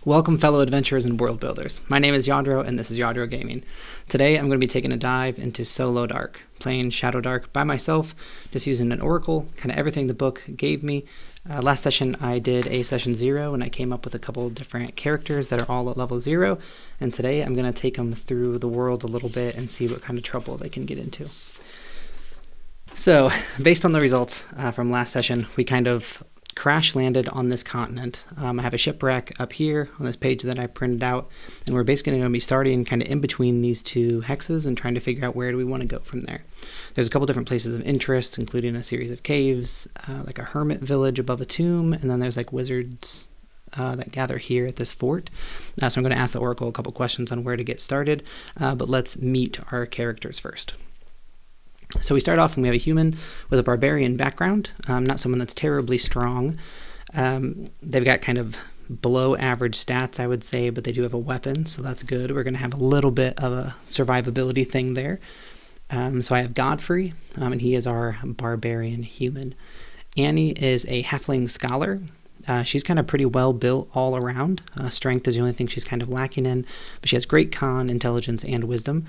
Welcome fellow adventurers and world builders. My name is Yadro and this is Yadro Gaming. Today I'm going to be taking a dive into SoloDark, playing Shadowdark by myself, just using an oracle, kind of everything the book gave me. Last session I did a session 0 and I came up with a couple different characters that are all at level 0, and today I'm going to take them through the world a little bit and see what kind of trouble they can get into. So, based on the results from last session, we kind of crash landed on this continent. I have a shipwreck up here on this page that I printed out, and we're basically going to be starting kind of in between these two hexes and trying to figure out where do we want to go from there. There's a couple different places of interest, including a series of caves, like a hermit village above a tomb, and then there's like wizards that gather here at this fort. So I'm going to ask the oracle a couple questions on where to get started, but let's meet our characters first. So we start off and we have a human with a barbarian background, not someone that's terribly strong. They've got kind of below average stats, I would say, but they do have a weapon, so that's good. We're going to have a little bit of a survivability thing there. So I have Godfrey, and he is our barbarian human. Annie is a halfling scholar. She's kind of pretty well built all around. Strength is the only thing she's kind of lacking in, but she has great con, intelligence, and wisdom.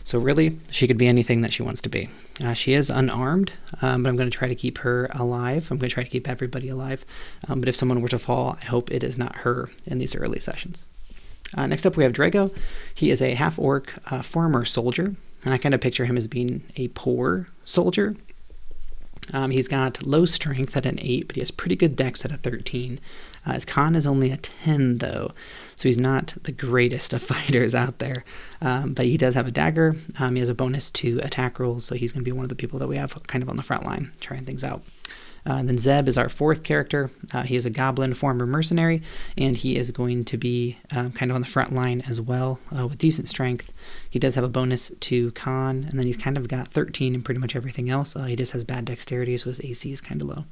So really, she could be anything that she wants to be. She is unarmed, but I'm going to try to keep her alive. I'm going to try to keep everybody alive. But if someone were to fall, I hope it is not her in these early sessions. Next up, we have Drago. He is a half-orc former soldier, and I kind of picture him as being a poor soldier. He's got low strength at an 8, but he has pretty good dex at a 13. His con is only a 10, though, so he's not the greatest of fighters out there. But he does have a dagger. He has a bonus to attack rolls, so he's going to be one of the people that we have kind of on the front line, trying things out. Then Zeb is our 4th character. He is a goblin former mercenary, and he is going to be kind of on the front line as well with decent strength. He does have a bonus to con, and then he's kind of got 13 in pretty much everything else. He just has bad dexterity, so his AC is kind of low.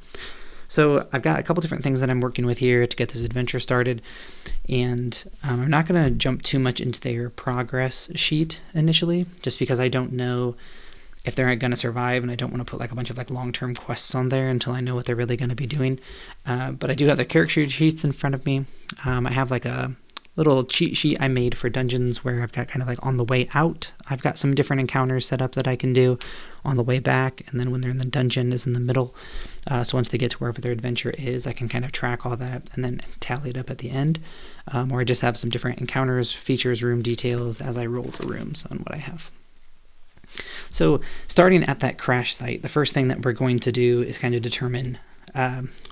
So I've got a couple different things that I'm working with here to get this adventure started, and I'm not going to jump too much into their progress sheet initially, just because I don't know if they're going to survive, and I don't want to put like a bunch of like long-term quests on there until I know what they're really going to be doing. But I do have the character sheets in front of me. I have like a little cheat sheet I made for dungeons where I've got kind of like on the way out, I've got some different encounters set up that I can do. On the way back, and then when they're in the dungeon is in the middle. So once they get to wherever their adventure is, I can kind of track all that and then tally it up at the end. Or I just have some different encounters, features, room details as I roll the rooms on what I have. So starting at that crash site, the first thing that we're going to do is kind of determine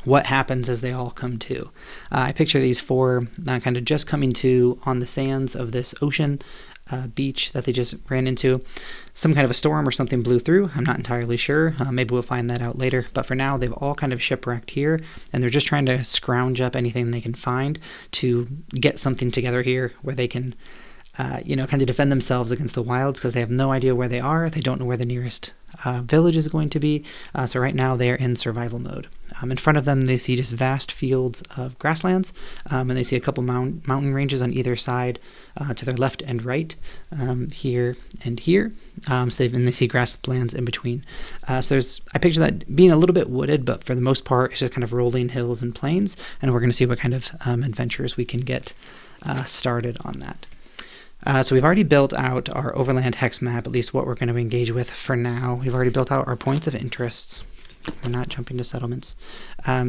what happens as they all come to. I picture these 4 kind of just coming to on the sands of this ocean beach that they just ran into. Some kind of a storm or something blew through. I'm not entirely sure. Maybe we'll find that out later. But for now, they've all kind of shipwrecked here, and they're just trying to scrounge up anything they can find to get something together here where they can kind of defend themselves against the wilds, because they have no idea where they are. They don't know where the nearest village is going to be. So right now they're in survival mode. In front of them, they see just vast fields of grasslands, and they see a couple mountain ranges on either side to their left and right, here and here. And they see grasslands in between. So I picture that being a little bit wooded, but for the most part, it's just kind of rolling hills and plains, and we're going to see what kind of adventures we can get started on that. So we've already built out our overland hex map, at least what we're going to engage with for now. We've already built out our points of interests. We're not jumping to settlements.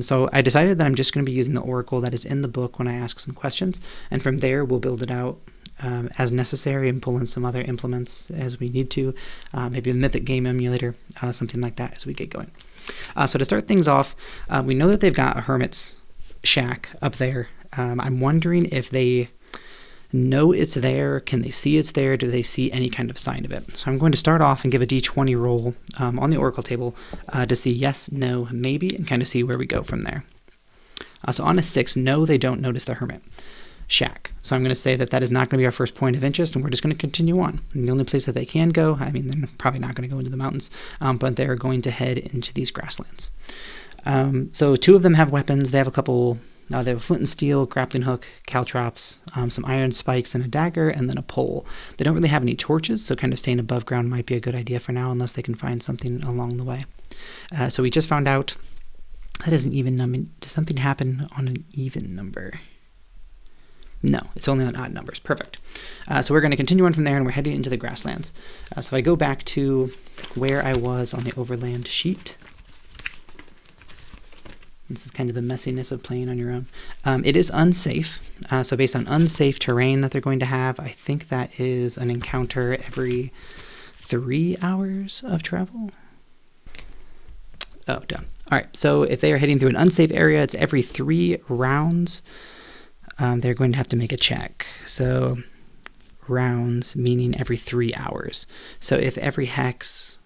So I decided that I'm just going to be using the oracle that is in the book when I ask some questions, and from there we'll build it out as necessary and pull in some other implements as we need to, maybe the Mythic Game Emulator, something like that as we get going. So to start things off, we know that they've got a hermit's shack up there. I'm wondering if they know it's there. Can they see it's there? Do they see any kind of sign of it? So I'm going to start off and give a d20 roll on the oracle table to see yes, no, maybe, and kind of see where we go from there. So on a 6, no, they don't notice the hermit shack. So I'm going to say that that is not going to be our first point of interest, and we're just going to continue on. And the only place that they can go, I mean, they're probably not going to go into the mountains, but they're going to head into these grasslands. So 2 of them have weapons. They have a couple. They have a flint and steel, grappling hook, caltrops, some iron spikes, and a dagger, and then a pole. They don't really have any torches, so kind of staying above ground might be a good idea for now, unless they can find something along the way. So we just found out that is an even number. Does something happen on an even number? No, it's only on odd numbers. Perfect. So we're going to continue on from there, and we're heading into the grasslands. So if I go back to where I was on the overland sheet, this is kind of the messiness of playing on your own. It is unsafe. So based on unsafe terrain that they're going to have, I think that is an encounter every 3 hours of travel. Oh, dumb. All right, so if they are heading through an unsafe area, it's every 3 rounds. They're going to have to make a check. So rounds meaning every 3 hours. So if every hex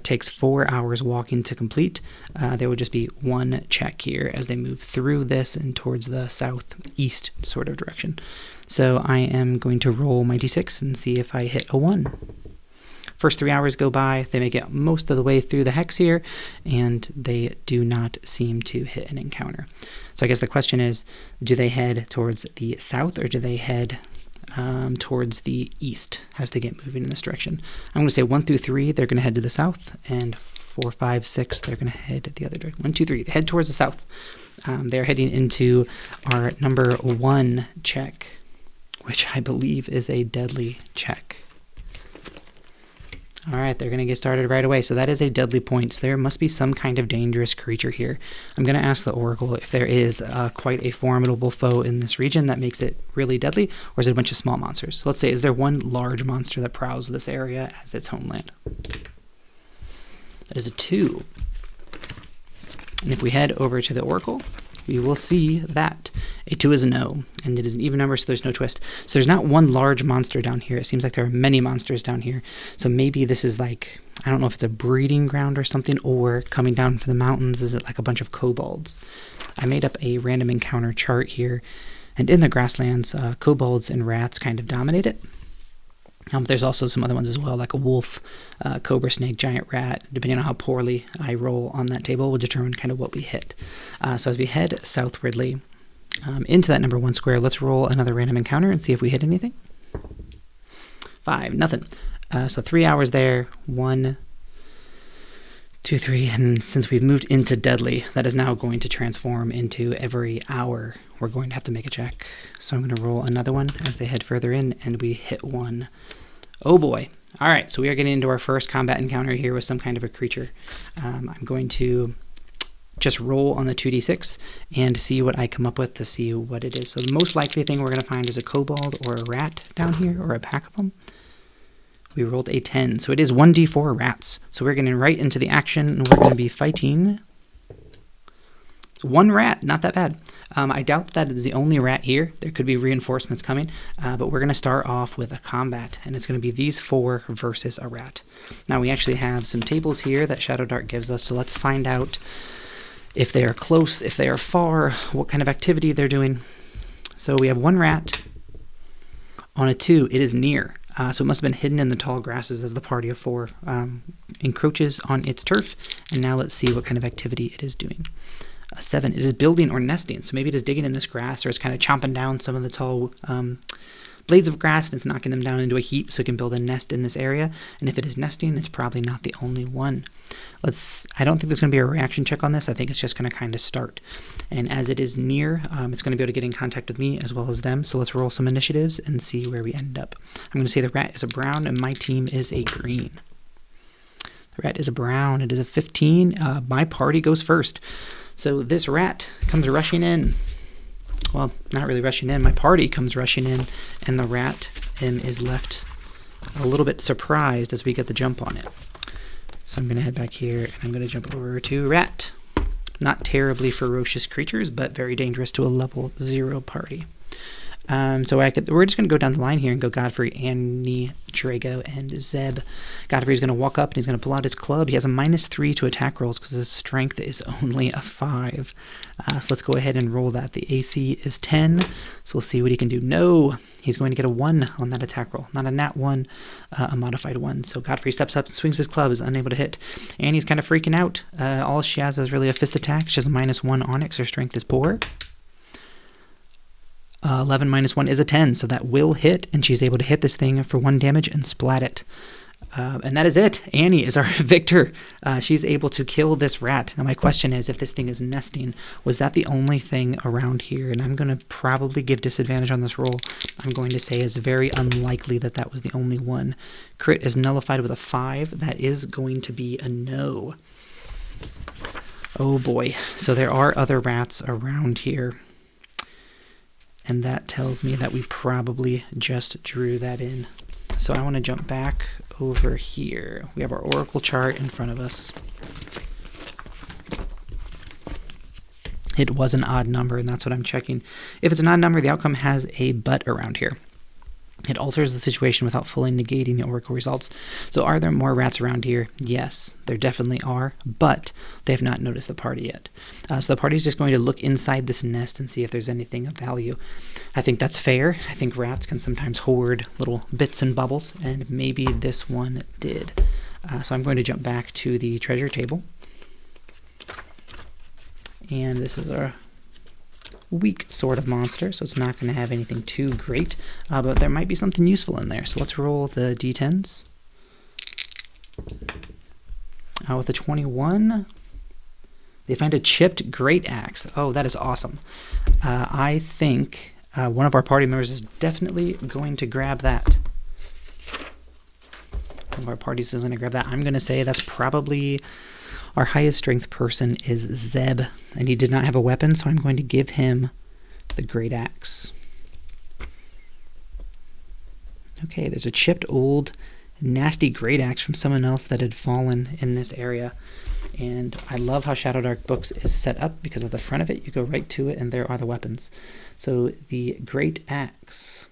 takes 4 hours walking to complete, there would just be 1 check here as they move through this and towards the southeast sort of direction. So I am going to roll my d6 and see if I hit a 1. First 3 hours go by, they make it most of the way through the hex here, and they do not seem to hit an encounter. So I guess the question is, do they head towards the south or do they head towards the east as they get moving in this direction? I'm going to say 1 through 3, they're going to head to the south, and 4, 5, 6, they're going to head the other direction. 1, 2, 3, head towards the south. They're heading into our number 1 check, which I believe is a deadly check. All right, they're going to get started right away. So that is a deadly point. So there must be some kind of dangerous creature here. I'm going to ask the Oracle if there is quite a formidable foe in this region that makes it really deadly, or is it a bunch of small monsters? So let's say, is there one large monster that prowls this area as its homeland? That is a 2. And if we head over to the Oracle, we will see that a 2 is a no, and it is an even number, so there's no twist. So there's not one large monster down here. It seems like there are many monsters down here. So maybe this is like, I don't know if it's a breeding ground or something, or coming down from the mountains, is it like a bunch of kobolds? I made up a random encounter chart here, and in the grasslands, kobolds and rats kind of dominate it. There's also some other ones as well, like a wolf, cobra, snake, giant rat. Depending on how poorly I roll on that table will determine kind of what we hit. So as we head southwardly into that number 1 square, let's roll another random encounter and see if we hit anything. 5, nothing. So 3 hours there, 1, 2, 3, and since we've moved into deadly, that is now going to transform into every hour we're going to have to make a check. So I'm going to roll another one as they head further in, and we hit 1. Oh boy. All right, so we are getting into our first combat encounter here with some kind of a creature. I'm going to just roll on the 2d6 and see what I come up with to see what it is. So the most likely thing we're going to find is a kobold or a rat down here, or a pack of them. We rolled a 10, so it is 1d4 rats. So we're getting right into the action, and we're going to be fighting 1 rat. Not that bad. I doubt that is the only rat here. There could be reinforcements coming, but we're going to start off with a combat, and it's going to be these 4 versus a rat. Now, we actually have some tables here that Shadowdark gives us, so let's find out if they are close, if they are far, what kind of activity they're doing. So we have 1 rat. On a 2, it is near. So it must have been hidden in the tall grasses as the party of 4 encroaches on its turf. And now let's see what kind of activity it is doing. A 7, it is building or nesting. So maybe it is digging in this grass, or it's kind of chomping down some of the tall blades of grass, and it's knocking them down into a heap so it can build a nest in this area. And if it is nesting, it's probably not the only one. I don't think there's going to be a reaction check on this. I think it's just going to kind of start. And as it is near, it's going to be able to get in contact with me as well as them. So let's roll some initiatives and see where we end up. I'm going to say the rat is a brown and my team is a green. The rat is a brown. It is a 15. My party goes first. So this rat comes rushing in. Well, not really rushing in. My party comes rushing in, and the rat is left a little bit surprised as we get the jump on it. So I'm going to head back here, and I'm going to jump over to rat. Not terribly ferocious creatures, but very dangerous to a level 0 party. So we're just going to go down the line here and go Godfrey, Annie, Drago, and Zeb. Godfrey's going to walk up and he's going to pull out his club. He has a -3 to attack rolls because his strength is only a 5. So let's go ahead and roll that. The AC is 10, so we'll see what he can do. No, he's going to get a 1 on that attack roll. Not a nat 1, a modified 1. So Godfrey steps up and swings his club, is unable to hit. Annie's kind of freaking out. All she has is really a fist attack. She has a -1 on it because her strength is poor. 11 -1 is a 10, so that will hit, and she's able to hit this thing for 1 damage and splat it. And that is it. Annie is our victor. She's able to kill this rat. Now my question is, if this thing is nesting, was that the only thing around here? And I'm going to probably give disadvantage on this roll. I'm going to say it's very unlikely that that was the only one. Crit is nullified with a 5. That is going to be a no. Oh boy. So there are other rats around here. And that tells me that we probably just drew that in. So I want to jump back over here. We have our oracle chart in front of us. It was an odd number, and that's what I'm checking. If it's an odd number, the outcome has a but around here. It alters the situation without fully negating the oracle results. So are there more rats around here? Yes, there definitely are, but they have not noticed the party yet. So the party is just going to look inside this nest and see if there's anything of value. I think that's fair. I think rats can sometimes hoard little bits and bubbles, and maybe this one did. So I'm going to jump back to the treasure table. And this is our weak sort of monster, so it's not going to have anything too great, but there might be something useful in there. So let's roll the d10s. With a 21, they find a chipped great axe. Oh, that is awesome. I think one of our party members is definitely going to grab that. One of our parties is going to grab that. I'm going to say that's probably our highest strength person is Zeb, and he did not have a weapon, so I'm going to give him the great axe. Okay, there's a chipped old nasty great axe from someone else that had fallen in this area. And I love how Shadowdark Books is set up, because at the front of it you go right to it and there are the weapons. So the great axe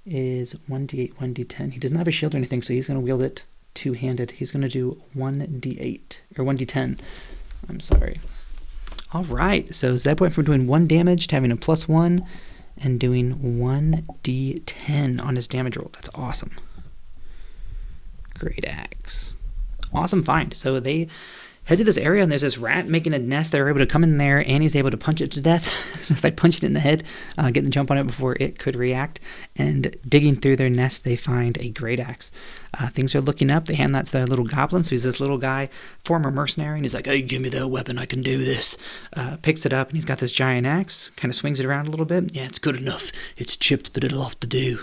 is 1d8, 1d10. He doesn't have a shield or anything, so he's going to wield it two-handed. He's going to do 1d8, or 1d10. I'm sorry. All right, so Zeb went from doing 1 damage to having a +1 and doing 1d10 on his damage roll. That's awesome. Great axe. Awesome find. So they head to this area, and there's this rat making a nest. They're able to come in there. Annie's able to punch it to death by punching it in the head, getting the jump on it before it could react. And digging through their nest, they find a great axe. Things are looking up. They hand that to the little goblin. So he's this little guy, former mercenary, and he's like, "Hey, give me that weapon. I can do this." Picks it up, and he's got this giant axe. Kind of swings it around a little bit. "Yeah, it's good enough. It's chipped, but it'll have to do."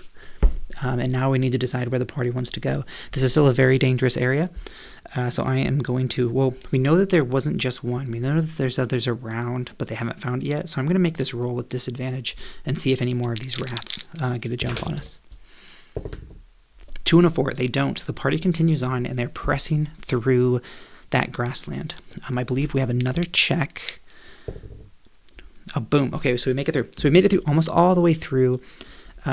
And now we need to decide where the party wants to go. This is still a very dangerous area. So I am going to, well, we know that there wasn't just one. We know that there's others around, but they haven't found it yet. So I'm going to make this roll with disadvantage and see if any more of these rats get a jump on us. 2 and a 4. They don't. So the party continues on, and they're pressing through that grassland. I believe we have another check. Oh, boom. Okay, so we make it through. So we made it through almost all the way through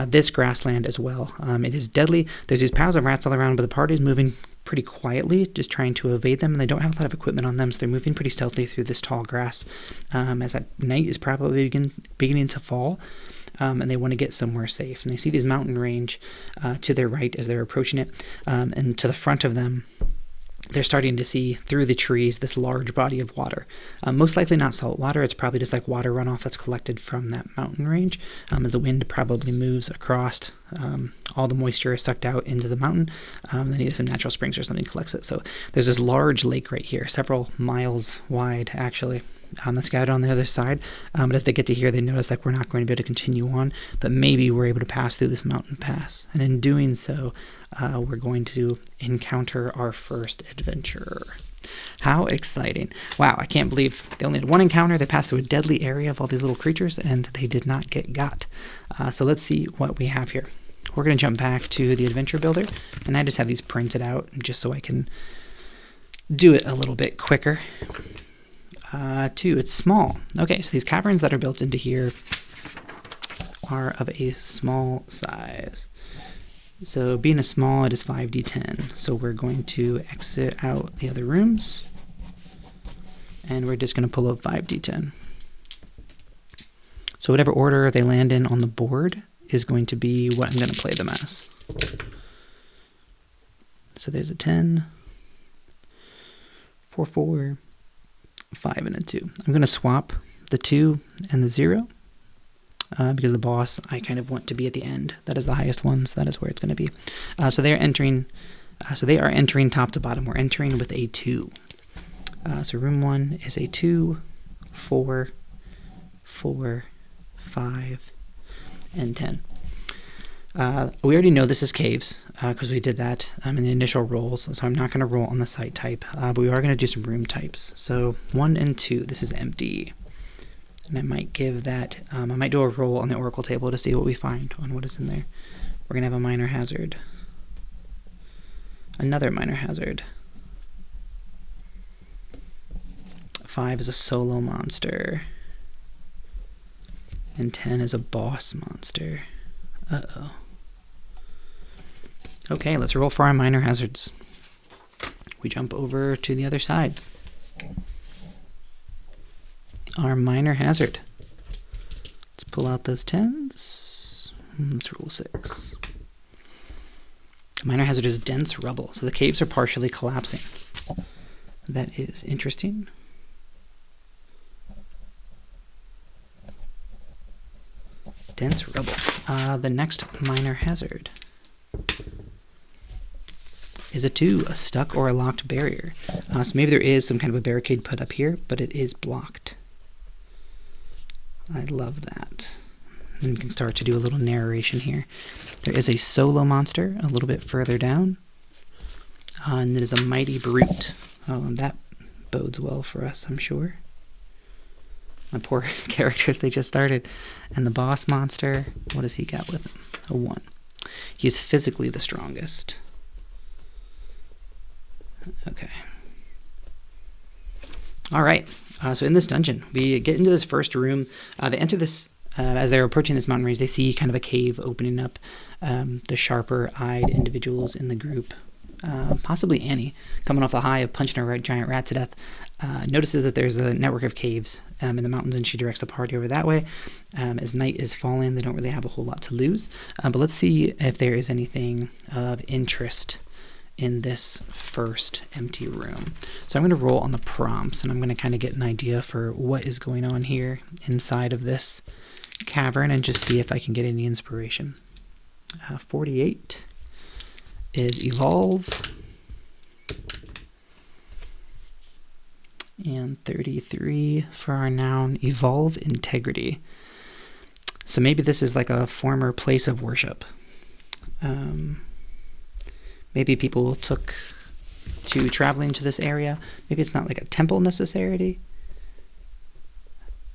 this grassland as well. It is deadly. There's these piles of rats all around, but the party is moving pretty quietly, just trying to evade them, and they don't have a lot of equipment on them, so they're moving pretty stealthily through this tall grass as that night is probably beginning to fall, and they want to get somewhere safe. And they see this mountain range to their right as they're approaching it, and to the front of them, they're starting to see through the trees this large body of water. Most likely not salt water. It's probably just like water runoff that's collected from that mountain range. As the wind probably moves across, all the moisture is sucked out into the mountain. Then either some natural springs or something collects it. So there's this large lake right here, several miles wide actually. That's gathered on the other side. But as they get to here, they notice like we're not going to be able to continue on, but maybe we're able to pass through this mountain pass. And in doing so, we're going to encounter our first adventurer. How exciting. Wow, I can't believe they only had one encounter. They passed through a deadly area of all these little creatures, and they did not get got. So let's see what we have here. We're going to jump back to the adventure builder, and I just have these printed out just so I can do it a little bit quicker. 2, it's small. Okay, so these caverns that are built into here are of a small size. So being a small, it is 5d10. So we're going to exit out the other rooms, and we're just going to pull up 5d10. So whatever order they land in on the board is going to be what I'm going to play them as. So there's a 10, 4, 4, 5, and a 2. I'm going to swap the 2 and the 0 because the boss I kind of want to be at the end. That is the highest one, so that is where it's going to be. So they're entering So they are entering top to bottom. We're entering with a 2. So room 1 is a 2, 4, 4, 5, and 10. We already know this is caves because we did that in the initial rolls, so I'm not going to roll on the site type, but we are going to do some room types. So 1 and 2, this is empty. And I might give that, I might do a roll on the oracle table to see what we find on what is in there. We're going to have a minor hazard. Another minor hazard. 5 is a solo monster. And 10 is a boss monster. Uh-oh. Okay, let's roll for our minor hazards. We jump over to the other side. Our minor hazard. Let's pull out those 10s. Let's roll 6. Minor hazard is dense rubble, so the caves are partially collapsing. That is interesting. Dense rubble. The next minor hazard is a 2, a stuck or a locked barrier. So maybe there is some kind of a barricade put up here, but it is blocked. I love that. And we can start to do a little narration here. There is a solo monster a little bit further down. And it is a mighty brute. Oh, and that bodes well for us, I'm sure. My poor characters, they just started. And the boss monster, what does he got with him? A 1. He's physically the strongest. Okay. All right. So in this dungeon, we get into this first room. They enter this, as they're approaching this mountain range, they see kind of a cave opening up. The sharper-eyed individuals in the group, possibly Annie, coming off the high of punching a giant rat to death, notices that there's a network of caves in the mountains, and she directs the party over that way. As night is falling, they don't really have a whole lot to lose. But let's see if there is anything of interest in this first empty room. So I'm going to roll on the prompts, and I'm going to kind of get an idea for what is going on here inside of this cavern and just see if I can get any inspiration. 48 is evolve, and 33 for our noun, evolve integrity. So maybe this is like a former place of worship. Maybe people took to traveling to this area. Maybe it's not like a temple necessarily,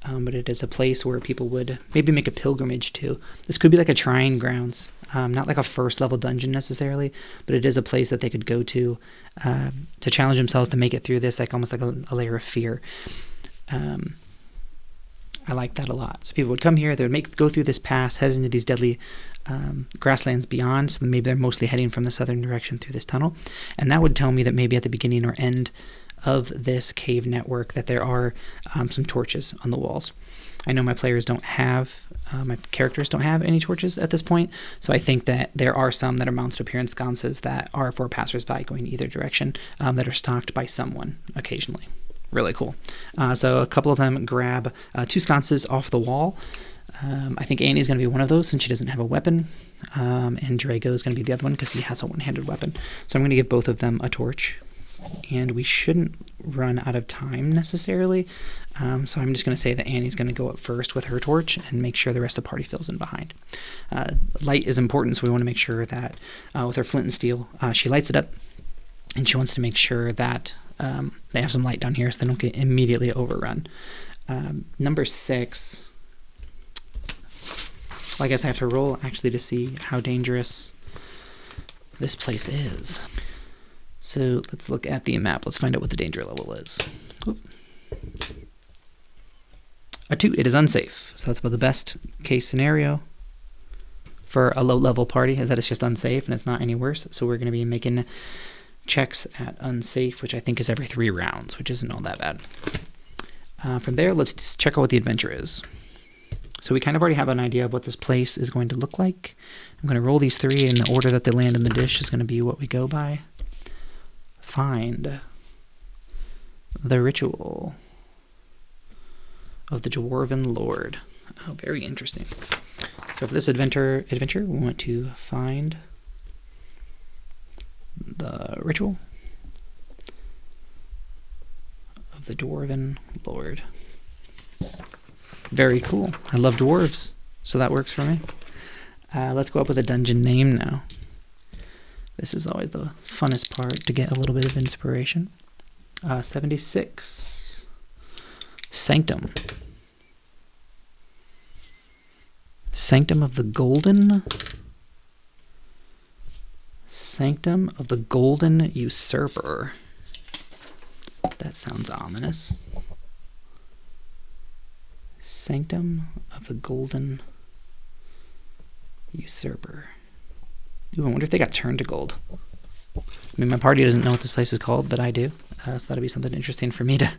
but it is a place where people would maybe make a pilgrimage to. This could be like a trying grounds, not like a first level dungeon necessarily, but it is a place that they could go to challenge themselves to make it through this, like almost like a layer of fear. I like that a lot. So people would come here, they would go through this pass, head into these deadly grasslands beyond, so maybe they're mostly heading from the southern direction through this tunnel. And that would tell me that maybe at the beginning or end of this cave network that there are some torches on the walls. I know my players don't have, my characters don't have any torches at this point, so I think that there are some that are mounted up here in sconces that are for passersby going either direction, that are stocked by someone occasionally. Really cool. So a couple of them grab 2 sconces off the wall. I think Annie's going to be one of those since she doesn't have a weapon, and Drago is going to be the other one because he has a one-handed weapon. So I'm going to give both of them a torch, and we shouldn't run out of time necessarily. So I'm just going to say that Annie's going to go up first with her torch and make sure the rest of the party fills in behind. Light is important, so we want to make sure that with her flint and steel, she lights it up, and she wants to make sure that they have some light down here so they don't get immediately overrun. Number 6, well, I guess I have to roll actually to see how dangerous this place is. So let's look at the map. Let's find out what the danger level is. Oop. A 2, it is unsafe. So that's about the best case scenario for a low level party, is that it's just unsafe and it's not any worse. So we're going to be making checks at unsafe, which I think is every 3 rounds, which isn't all that bad. From there, let's just check out what the adventure is. So we kind of already have an idea of what this place is going to look like. I'm going to roll these 3, and the order that they land in the dish is going to be what we go by. Find the ritual of the Dwarven Lord. Oh, very interesting. So for this adventure, we want to find the ritual of the Dwarven Lord. Very cool. I love dwarves, so that works for me. Let's go up with a dungeon name now. This is always the funnest part, to get a little bit of inspiration. 76. Sanctum. Sanctum of the Golden. Sanctum of the Golden Usurper. That sounds ominous. Sanctum of the Golden Usurper. Ooh, I wonder if they got turned to gold. I mean, my party doesn't know what this place is called, but I do. So that'll be something interesting for me to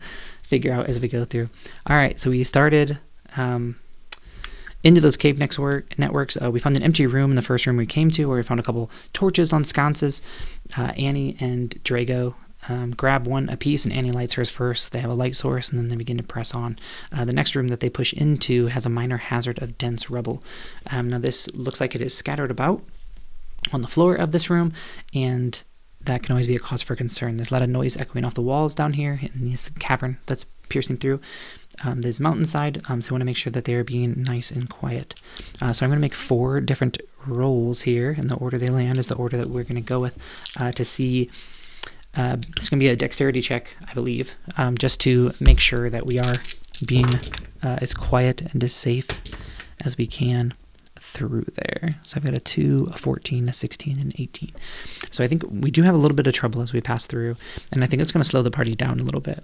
figure out as we go through. All right, so we started into those cave networks. We found an empty room in the first room we came to, where we found a couple torches on sconces. Annie and Drago grab one apiece, and Annie lights hers first. They have a light source, and then they begin to press on. The next room that they push into has a minor hazard of dense rubble. Now this looks like it is scattered about on the floor of this room, and that can always be a cause for concern. There's a lot of noise echoing off the walls down here in this cavern that's piercing through this mountainside, so I want to make sure that they're being nice and quiet. So I'm going to make 4 different rolls here, and the order they land is the order that we're going to go with to see. It's going to be a dexterity check, I believe, just to make sure that we are being as quiet and as safe as we can through there. So I've got a 2, a 14, a 16, and 18. So I think we do have a little bit of trouble as we pass through, and I think it's going to slow the party down a little bit.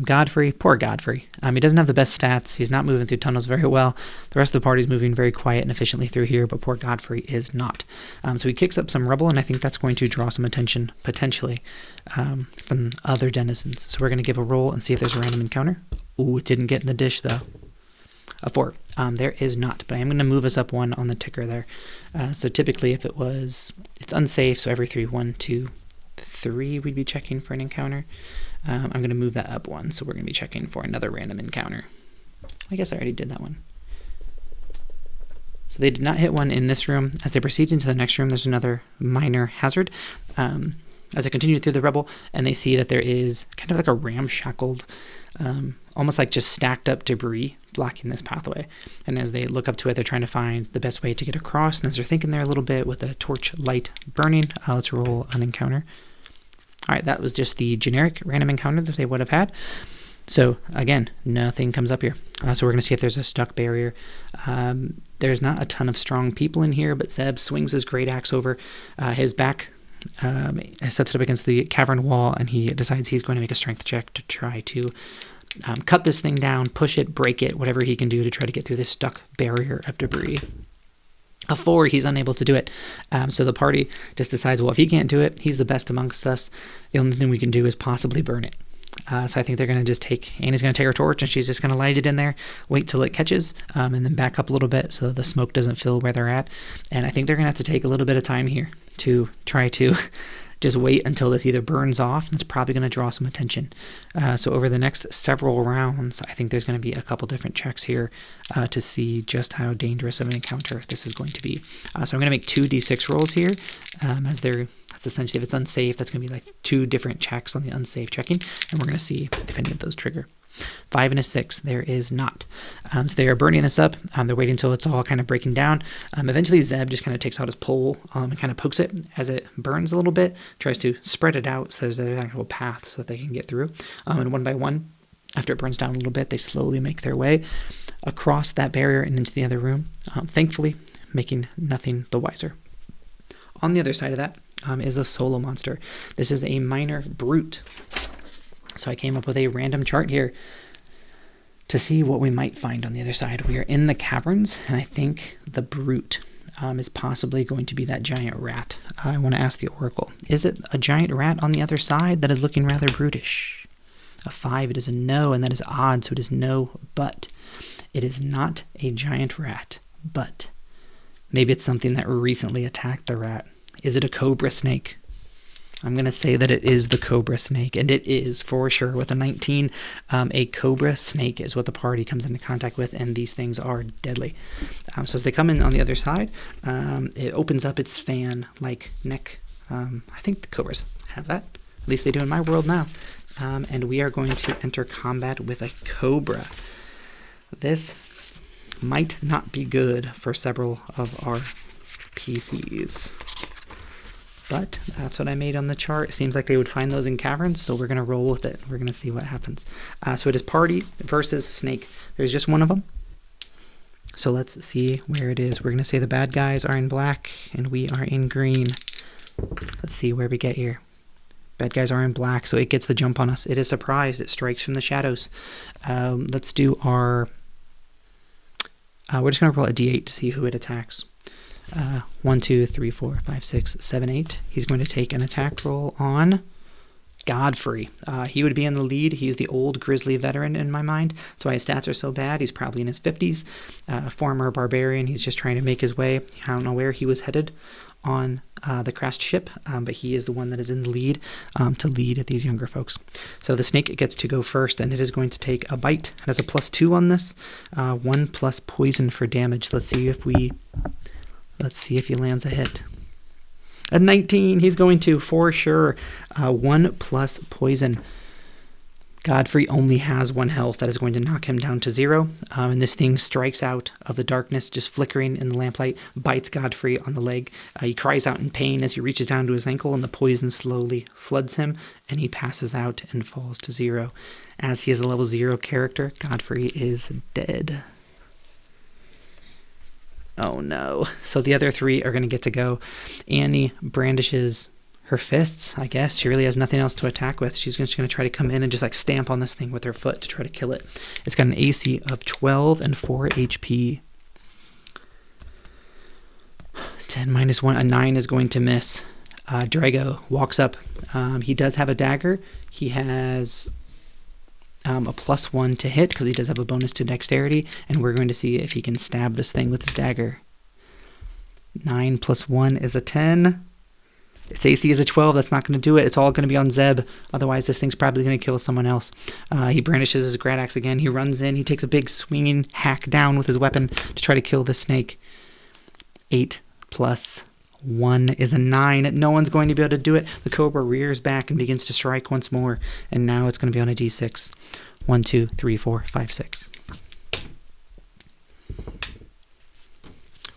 Godfrey, poor Godfrey. He doesn't have the best stats. He's not moving through tunnels very well. The rest of the party's moving very quiet and efficiently through here, but poor Godfrey is not. So he kicks up some rubble, and I think that's going to draw some attention, potentially, from other denizens. So we're going to give a roll and see if there's a random encounter. Ooh, it didn't get in the dish, though. A 4. There is not, but I am going to move us up 1 on the ticker there. So typically if it's unsafe, so every 3, 1, 2, 3, we'd be checking for an encounter. I'm going to move that up 1, so we're going to be checking for another random encounter. I guess I already did that one. So they did not hit one in this room. As they proceed into the next room, there's another minor hazard. As they continue through the rubble, and they see that there is kind of like a ramshackled, almost like just stacked up debris blocking this pathway. And as they look up to it, they're trying to find the best way to get across. And as they're thinking there a little bit with a torch light burning, let's roll an encounter. All right, that was just the generic random encounter that they would have had. So again, nothing comes up here. So we're going to see if there's a stuck barrier. There's not a ton of strong people in here, but Zeb swings his great axe over his back, sets it up against the cavern wall, and he decides he's going to make a strength check to try to cut this thing down, push it, break it, whatever he can do to try to get through this stuck barrier of debris. A 4, he's unable to do it. So the party just decides, well, if he can't do it, he's the best amongst us. The only thing we can do is possibly burn it. So I think they're going to just Annie's going to take her torch, and she's just going to light it in there, wait till it catches, and then back up a little bit so the smoke doesn't fill where they're at. And I think they're going to have to take a little bit of time here to try to just wait until this either burns off, and it's probably going to draw some attention. So over the next several rounds, I think there's going to be a couple different checks here to see just how dangerous of an encounter this is going to be. So I'm going to make 2 d6 rolls here, that's essentially, if it's unsafe, that's going to be like 2 different checks on the unsafe checking, and we're going to see if any of those trigger. 5 and a 6, there is not. So they are burning this up. They're waiting until it's all kind of breaking down. Eventually Zeb just kind of takes out his pole and kind of pokes it as it burns a little bit, tries to spread it out so there's an actual path so that they can get through. And one by one, after it burns down a little bit, they slowly make their way across that barrier and into the other room, thankfully making nothing the wiser. On the other side of that is a solo monster. This is a minor brute. So I came up with a random chart here to see what we might find on the other side. We are in the caverns, and I think the brute is possibly going to be that giant rat. I want to ask the Oracle, is it a giant rat on the other side that is looking rather brutish? A 5, it is a no, and that is odd, so it is no, but it is not a giant rat, but maybe it's something that recently attacked the rat. Is it a cobra snake? I'm going to say that it is the cobra snake, and it is for sure with a 19. A cobra snake is what the party comes into contact with, and these things are deadly. So as they come in on the other side, it opens up its fan-like neck I think the cobras have that. At least they do in my world now. And we are going to enter combat with a cobra. This might not be good for several of our PCs. But that's what I made on the chart. It seems like they would find those in caverns, so we're going to roll with it. We're going to see what happens. So it is party versus snake. There's just one of them. So let's see where it is. We're going to say the bad guys are in black, and we are in green. Let's see where we get here. Bad guys are in black, so it gets the jump on us. It is surprised. It strikes from the shadows. Let's do our... we're just going to roll a d8 to see who it attacks. 1, 2, 3, 4, 5, 6, 7, 8. He's going to take an attack roll on Godfrey. He would be in the lead. He's the old grizzly veteran in my mind. That's why his stats are so bad. He's probably in his 50s. Former barbarian. He's just trying to make his way. I don't know where he was headed on the crashed ship, but he is the one that is in the lead to lead these younger folks. So the snake gets to go first, and it is going to take a bite. It has a +2 on this. 1 plus poison for damage. Let's see if he lands a hit. A 19, he's going to, for sure. 1 plus poison. Godfrey only has 1 health. That is going to knock him down to 0. And this thing strikes out of the darkness, just flickering in the lamplight, bites Godfrey on the leg. He cries out in pain as he reaches down to his ankle, and the poison slowly floods him, and he passes out and falls to 0. As he is a level 0 character, Godfrey is dead. Oh no. So the other 3 are going to get to go. Annie brandishes her fists, I guess. She really has nothing else to attack with. She's just going to try to come in and just like stamp on this thing with her foot to try to kill it. It's got an AC of 12 and 4 HP. 10 minus 1. A 9 is going to miss. Drago walks up. He does have a dagger. He has... a +1 to hit because he does have a bonus to dexterity, and we're going to see if he can stab this thing with his dagger. 9 plus 1 is a 10. Its AC is a 12. That's not going to do it. It's all going to be on Zeb. Otherwise, this thing's probably going to kill someone else. He brandishes his great axe again. He runs in. He takes a big swinging hack down with his weapon to try to kill the snake. 8 plus 1 is a 9. No one's going to be able to do it. The cobra rears back and begins to strike once more. And now it's going to be on a d6. 1, 2, 3, 4, 5, 6.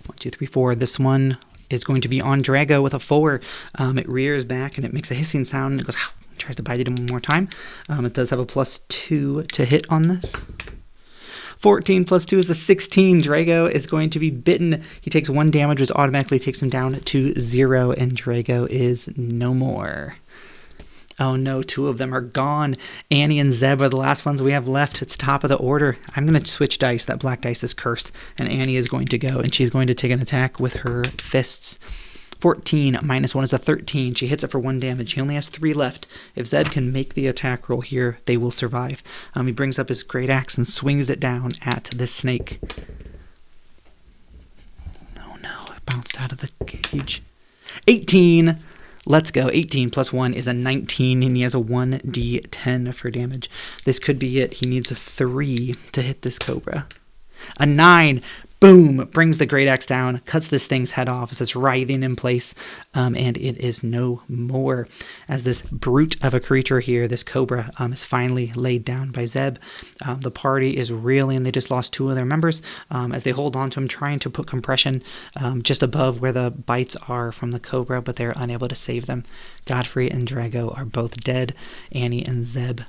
1, 2, 3, 4. This one is going to be on Drago with a 4. It rears back and it makes a hissing sound. And it goes, tries to bite it one more time. It does have a +2 to hit on this. 14 plus 2 is a 16. Drago is going to be bitten. He takes 1 damage, which automatically takes him down to 0, and Drago is no more. Oh no, 2 of them are gone. Annie and Zeb are the last ones we have left. It's top of the order. I'm going to switch dice. That black dice is cursed, and Annie is going to go, and she's going to take an attack with her fists. 14 minus 1 is a 13. She hits it for 1 damage. He only has 3 left. If Zed can make the attack roll here, they will survive. He brings up his great axe and swings it down at this snake. Oh no, it bounced out of the cage. 18! Let's go. 18 plus 1 is a 19, and he has a 1d10 for damage. This could be it. He needs a 3 to hit this cobra. A 9! Boom! Brings the great axe down, cuts this thing's head off as it's writhing in place, and it is no more. As this brute of a creature here, this cobra, is finally laid down by Zeb. The party is reeling. They just lost 2 of their members as they hold on to him, trying to put compression just above where the bites are from the cobra, but they're unable to save them. Godfrey and Drago are both dead. Annie and Zeb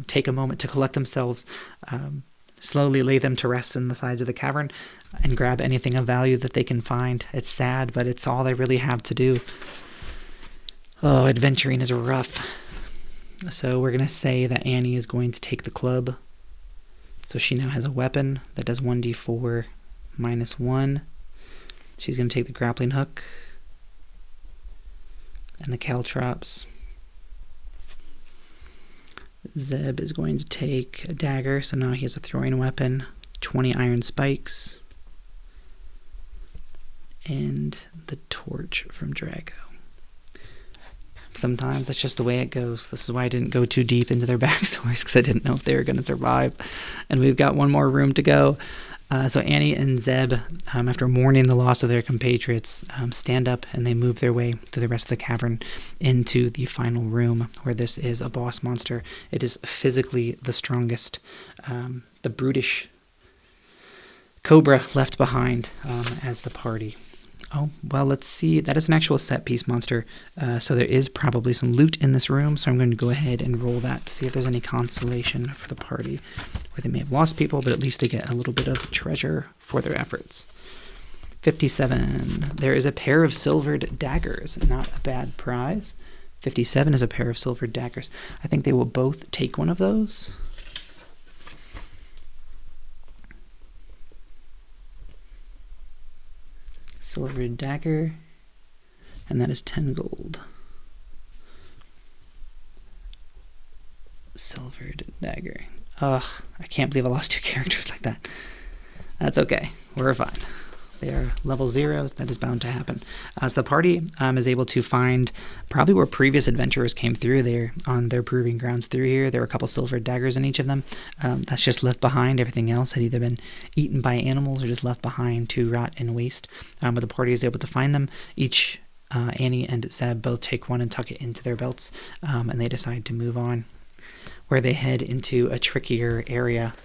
take a moment to collect themselves, slowly lay them to rest in the sides of the cavern, and grab anything of value that they can find. It's sad, but it's all they really have to do. Oh, adventuring is rough. So we're going to say that Annie is going to take the club. So she now has a weapon that does 1d4 minus 1. She's going to take the grappling hook and the caltrops. Zeb is going to take a dagger, so now he has a throwing weapon, 20 iron spikes, and the torch from Drago. Sometimes that's just the way it goes. This is why I didn't go too deep into their backstories, because I didn't know if they were going to survive. And we've got one more room to go. So Annie and Zeb, after mourning the loss of their compatriots, stand up and they move their way through the rest of the cavern into the final room where this is a boss monster. It is physically the strongest, the brutish cobra left behind as the party. Oh, well, let's see. That is an actual set piece monster. So there is probably some loot in this room. So I'm going to go ahead and roll that to see if there's any consolation for the party where they may have lost people, but at least they get a little bit of treasure for their efforts. 57. There is a pair of silvered daggers. Not a bad prize. 57 is a pair of silvered daggers. I think they will both take one of those. Silvered dagger, and that is 10 gold. Silvered dagger. Ugh, I can't believe I lost 2 characters like that. That's okay. We're fine. They are level 0s. That is bound to happen. So the party is able to find probably where previous adventurers came through there on their proving grounds through here. There were a couple silver daggers in each of them. That's just left behind. Everything else had either been eaten by animals or just left behind to rot and waste. But the party is able to find them. Each Annie and Zeb both take one and tuck it into their belts, and they decide to move on, where they head into a trickier area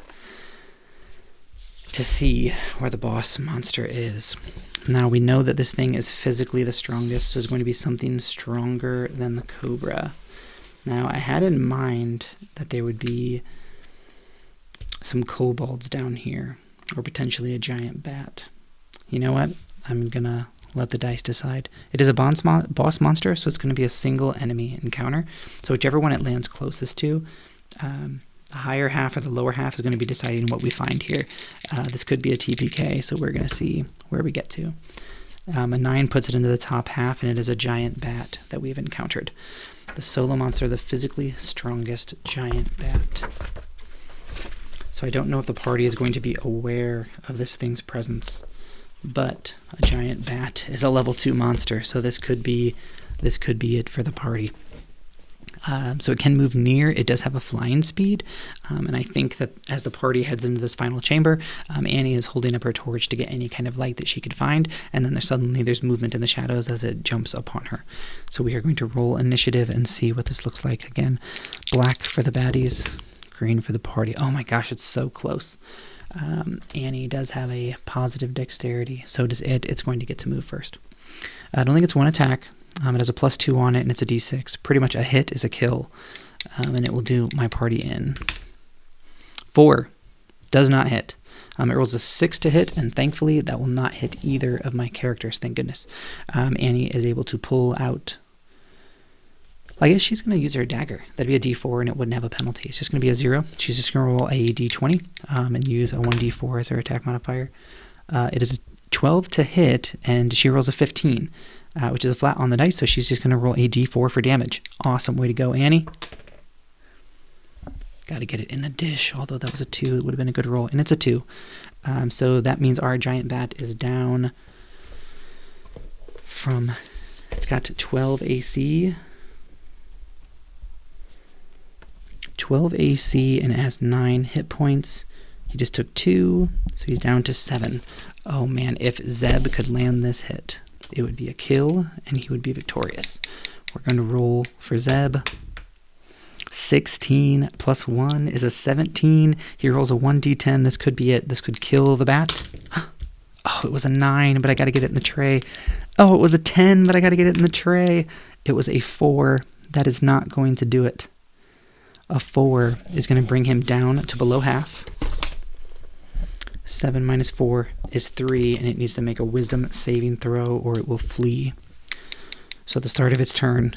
to see where the boss monster is. Now we know that this thing is physically the strongest, so it's going to be something stronger than the cobra. Now I had in mind that there would be some kobolds down here, or potentially a giant bat. You know what? I'm gonna let the dice decide. It is a boss monster, so it's going to be a single enemy encounter. So whichever one it lands closest to, the higher half or the lower half is going to be deciding what we find here. This could be a TPK, so we're going to see where we get to. A 9 puts it into the top half, and it is a giant bat that we've encountered. The solo monster, the physically strongest giant bat. So I don't know if the party is going to be aware of this thing's presence, but a giant bat is a level 2 monster, so this could be it for the party. So it can move near. It does have a flying speed, and I think that as the party heads into this final chamber, Annie is holding up her torch to get any kind of light that she could find, and then there's movement in the shadows as it jumps upon her. So we are going to roll initiative and see what this looks like. Again, black for the baddies, green for the party. Oh my gosh, it's so close. Annie does have a positive dexterity, so does it. It's going to get to move first. I don't think it's one attack. It has a +2 on it, and it's a d6. Pretty much a hit is a kill, and it will do my party in. 4 does not hit. It rolls a 6 to hit, and thankfully that will not hit either of my characters, thank goodness. Annie is able to pull out... I guess she's going to use her dagger. That'd be a d4, and it wouldn't have a penalty. It's just going to be a 0. She's just going to roll a d20 and use a 1d4 as her attack modifier. It is a 12 to hit, and she rolls a 15. Which is a flat on the dice, so she's just going to roll a d4 for damage. Awesome. Way to go, Annie. Got to get it in the dish, although that was a 2. It would have been a good roll, and it's a 2. So that means our giant bat is down from... It's got 12 AC. 12 AC, and it has 9 hit points. He just took 2, so he's down to 7. Oh, man, if Zeb could land this hit... It would be a kill, and he would be victorious. We're going to roll for Zeb. 16 plus 1 is a 17. He rolls a 1d10. This could be it. This could kill the bat. Oh, it was a 9, but I got to get it in the tray. Oh, it was a 10, but I got to get it in the tray. It was a 4. That is not going to do it. A 4 is going to bring him down to below half. 7 minus 4 is 3, and it needs to make a wisdom saving throw or it will flee. So at the start of its turn,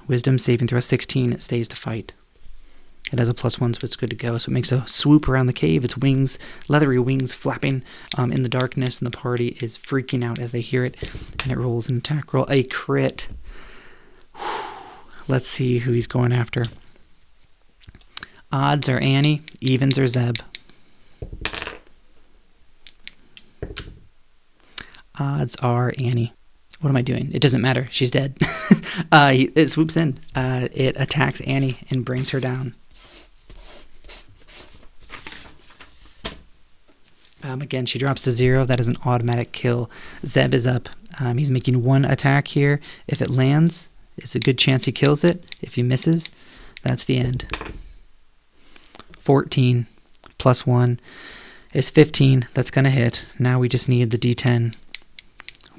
wisdom saving throw 16, it stays to fight. It has a +1, so it's good to go. So it makes a swoop around the cave, its wings, leathery wings flapping in the darkness, and the party is freaking out as they hear it, and it rolls an attack roll. A crit. Let's see who he's going after. Odds are Annie, evens are Zeb. Odds are Annie. What am I doing? It doesn't matter. She's dead. It swoops in. It attacks Annie and brings her down. Again, she drops to 0. That is an automatic kill. Zeb is up. He's making 1 attack here. If it lands, it's a good chance he kills it. If he misses, that's the end. 14 plus 1 is 15. That's going to hit. Now we just need the D10.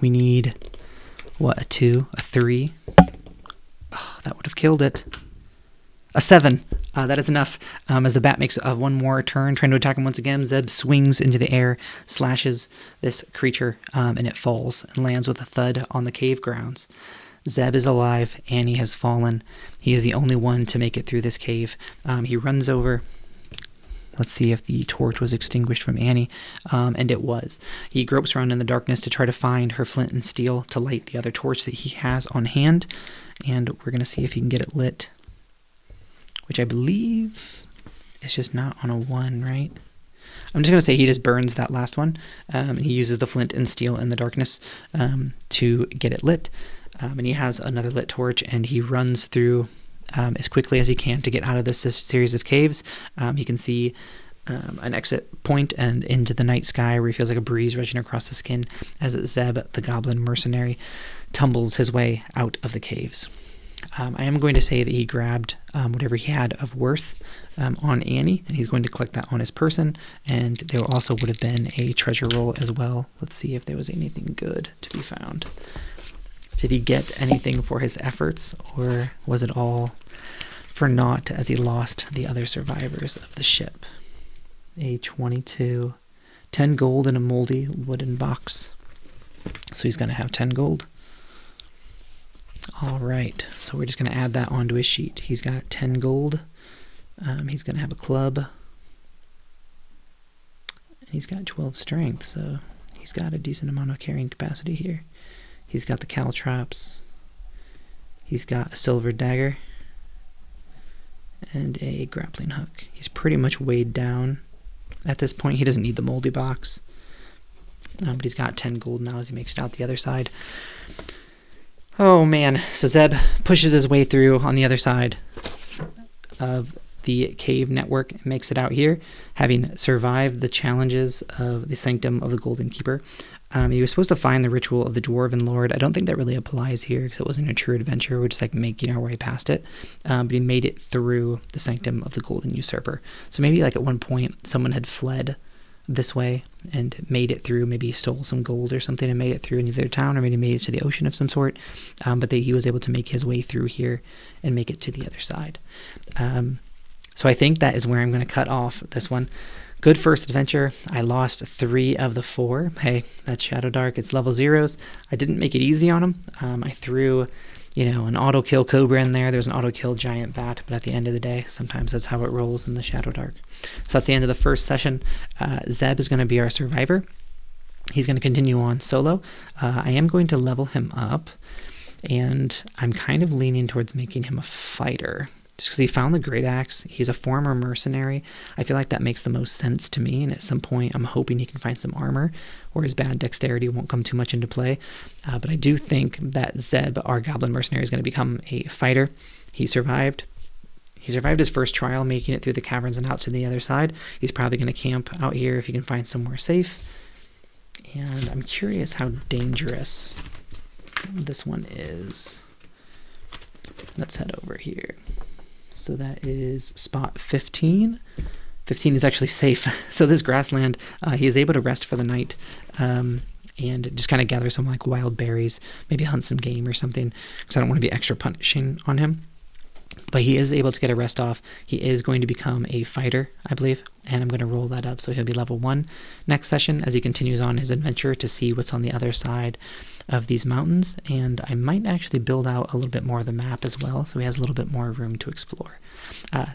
We need, what, a 2, a 3. Oh, that would have killed it. A 7. That is enough. As the bat makes one more turn, trying to attack him once again, Zeb swings into the air, slashes this creature, and it falls and lands with a thud on the cave grounds. Zeb is alive. Annie has fallen. He is the only one to make it through this cave. He runs over. Let's see if the torch was extinguished from Annie, and it was. He gropes around in the darkness to try to find her flint and steel to light the other torch that he has on hand, and we're going to see if he can get it lit, which I believe is just not on a 1, right? I'm just going to say he just burns that last one, and he uses the flint and steel in the darkness to get it lit, and he has another lit torch, and he runs through as quickly as he can to get out of this series of caves. He can see an exit point and into the night sky where he feels like a breeze rushing across the skin as Zeb, the goblin mercenary, tumbles his way out of the caves. I am going to say that he grabbed whatever he had of worth on Annie, and he's going to collect that on his person, and there also would have been a treasure roll as well. Let's see if there was anything good to be found. Did he get anything for his efforts, or was it all for naught as he lost the other survivors of the ship? A 22, 10 gold in a moldy wooden box. So he's going to have 10 gold. All right, so we're just going to add that onto his sheet. He's got 10 gold. He's going to have a club. And he's got 12 strength, so he's got a decent amount of carrying capacity here. He's got the caltrops. He's got a silver dagger. And a grappling hook. He's pretty much weighed down at this point. He doesn't need the moldy box. But he's got 10 gold now as he makes it out the other side. Oh man, so Zeb pushes his way through on the other side of the cave network and makes it out here, having survived the challenges of the Sanctum of the Golden Keeper. He was supposed to find the ritual of the Dwarven Lord. I don't think that really applies here because it wasn't a true adventure. We're just like making our way past it. But he made it through the Sanctum of the Golden Usurper. So maybe like at one point someone had fled this way and made it through, maybe stole some gold or something and made it through in either town, or maybe made it to the ocean of some sort, but he was able to make his way through here and make it to the other side. So I think that is where I'm going to cut off this one. Good first adventure. I lost 3 of the 4. Hey, that's Shadowdark. It's level 0s. I didn't make it easy on him. I threw an auto kill cobra in there. There's an auto kill giant bat, but at the end of the day, sometimes that's how it rolls in the Shadowdark. So that's the end of the first session. Zeb is going to be our survivor. He's going to continue on solo. I am going to level him up, and I'm kind of leaning towards making him a fighter. Just because he found the great axe. He's a former mercenary. I feel like that makes the most sense to me, and at some point I'm hoping he can find some armor where his bad dexterity won't come too much into play. But I do think that Zeb, our goblin mercenary, is going to become a fighter. He survived. He survived his first trial, making it through the caverns and out to the other side. He's probably going to camp out here if he can find somewhere safe. And I'm curious how dangerous this one is. Let's head over here. So that is spot 15. 15 is actually safe. So this grassland, he is able to rest for the night and just kind of gather some like wild berries, maybe hunt some game or something, because I don't want to be extra punishing on him. But he is able to get a rest off. He is going to become a fighter, I believe, and I'm going to roll that up so he'll be level 1 next session as he continues on his adventure to see what's on the other side of these mountains. And I might actually build out a little bit more of the map as well, so he has a little bit more room to explore.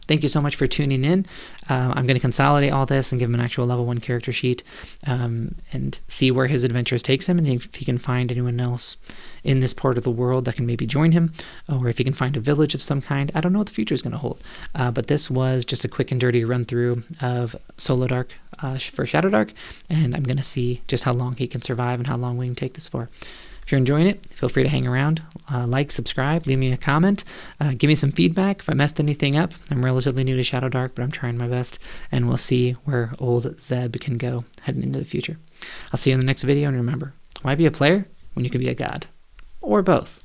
Thank you so much for tuning in. I'm going to consolidate all this and give him an actual level 1 character sheet and see where his adventures takes him, and if he can find anyone else in this part of the world that can maybe join him, or if he can find a village of some kind. I don't know what the future is going to hold, but this was just a quick and dirty run through of SoloDark for Shadowdark, and I'm going to see just how long he can survive and how long we can take this for. If you're enjoying it, feel free to hang around, like, subscribe, leave me a comment, give me some feedback if I messed anything up. I'm relatively new to Shadowdark, but I'm trying my best, and we'll see where old Zeb can go heading into the future. I'll see you in the next video, and remember, why be a player when you can be a god? Or both.